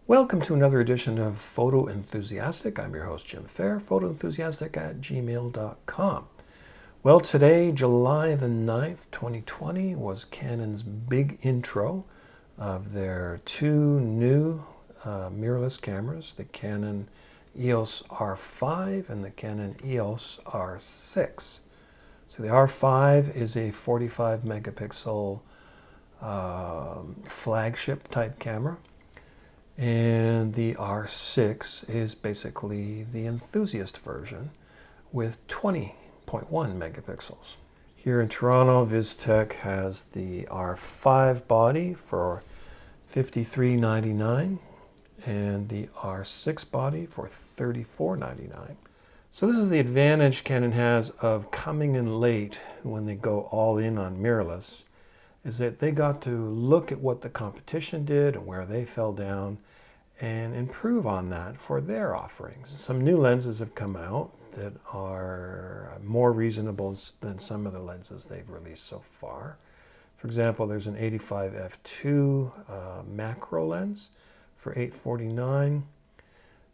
Welcome to another edition of Photo Enthusiastic. I'm your host, Jim Fair, photoenthusiastic@gmail.com. Well, today, July the 9th, 2020, was Canon's big intro of their two new mirrorless cameras, the Canon EOS R5 and the Canon EOS R6. So the R5 is a 45 megapixel flagship type camera. And the R6 is basically the enthusiast version with 20.1 megapixels. Here in Toronto, VizTech has the R5 body for $53.99 and the R6 body for $34.99. So this is the advantage Canon has of coming in late when they go all in on mirrorless, is that they got to look at what the competition did and where they fell down and improve on that for their offerings. Some new lenses have come out that are more reasonable than some of the lenses they've released so far. For example, there's an 85 f2 macro lens for $849.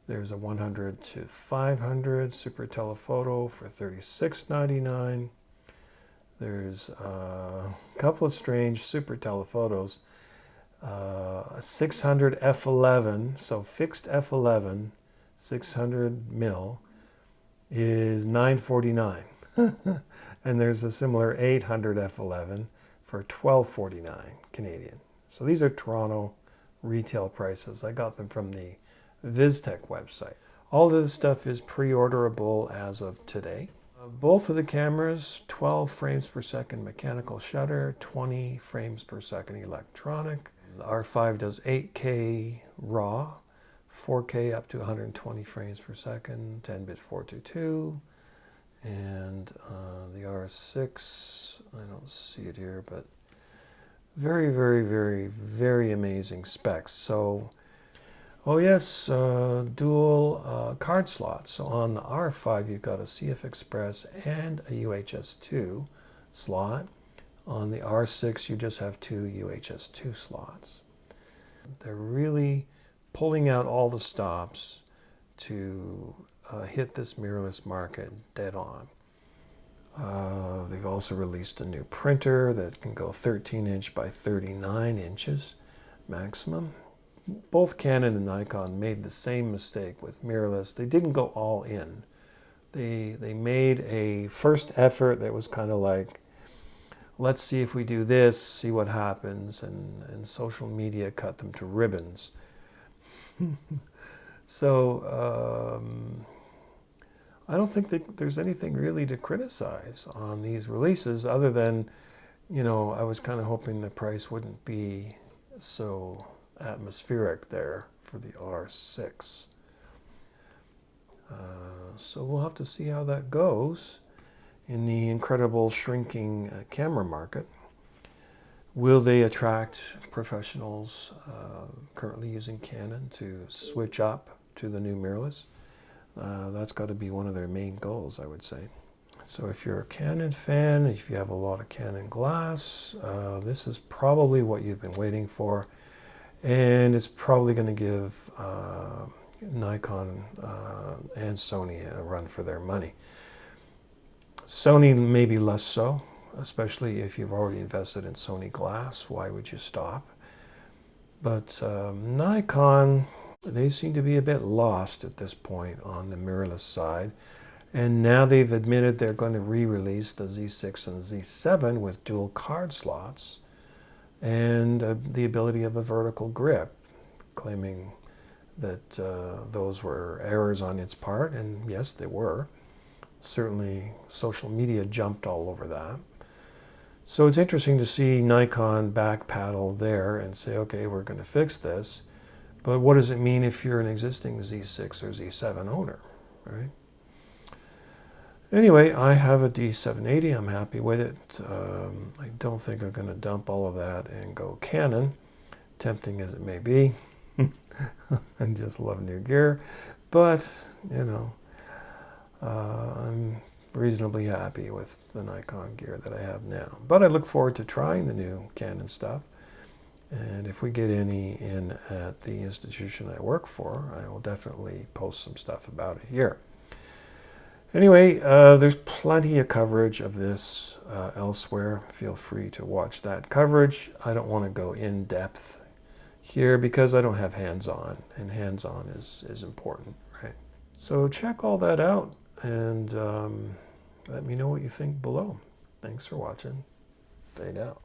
There's a 100 to 500 super telephoto for $36.99. There's a couple of strange super telephotos. A 600 f11, so fixed f11, 600 mil, is $949. And there's a similar 800 f11 for $1249 Canadian. So these are Toronto retail prices. I got them from the VizTech website. All of this stuff is pre-orderable as of today. Both of the cameras, 12 frames per second mechanical shutter, 20 frames per second electronic. The R5 does 8K RAW, 4K up to 120 frames per second, 10-bit 422. And the R6, I don't see it here, but very, very, very, very amazing specs. So, oh yes, dual card slots. So on the R5, you've got a CF Express and a UHS 2 slot. On the R6, you just have two UHS 2 slots. They're really pulling out all the stops to hit this mirrorless market dead on. They've also released a new printer that can go 13-inch by 39 inches maximum. Both Canon and Nikon made the same mistake with mirrorless. They didn't go all in. They made a first effort that was kind of like, let's see if we do this, see what happens, and social media cut them to ribbons. So I don't think that there's anything really to criticize on these releases other than, I was kind of hoping the price wouldn't be so atmospheric there for the R6. So we'll have to see how that goes in the incredible shrinking camera market. Will they attract professionals currently using Canon to switch up to the new mirrorless? That's got to be one of their main goals, I would say. So if you're a Canon fan, if you have a lot of Canon glass, this is probably what you've been waiting for. And it's probably going to give Nikon and Sony a run for their money. Sony maybe less so, especially if you've already invested in Sony glass. Why would you stop? But Nikon, they seem to be a bit lost at this point on the mirrorless side. And now they've admitted they're going to re-release the Z6 and Z7 with dual card slots and the ability of a vertical grip, claiming that those were errors on its part, and yes, they were. Certainly, social media jumped all over that. So it's interesting to see Nikon backpedal there and say, okay, we're going to fix this, but what does it mean if you're an existing Z6 or Z7 owner, right? Anyway, I have a D780. I'm happy with it. I don't think I'm going to dump all of that and go Canon, tempting as it may be. And just love new gear. But, I'm reasonably happy with the Nikon gear that I have now. But I look forward to trying the new Canon stuff And if we get any in at the institution I work for, I will definitely post some stuff about it here. Anyway, there's plenty of coverage of this elsewhere. Feel free to watch that coverage. I don't want to go in depth here because I don't have hands-on, and hands-on is important, right? So check all that out, and let me know what you think below. Thanks for watching. Fade out.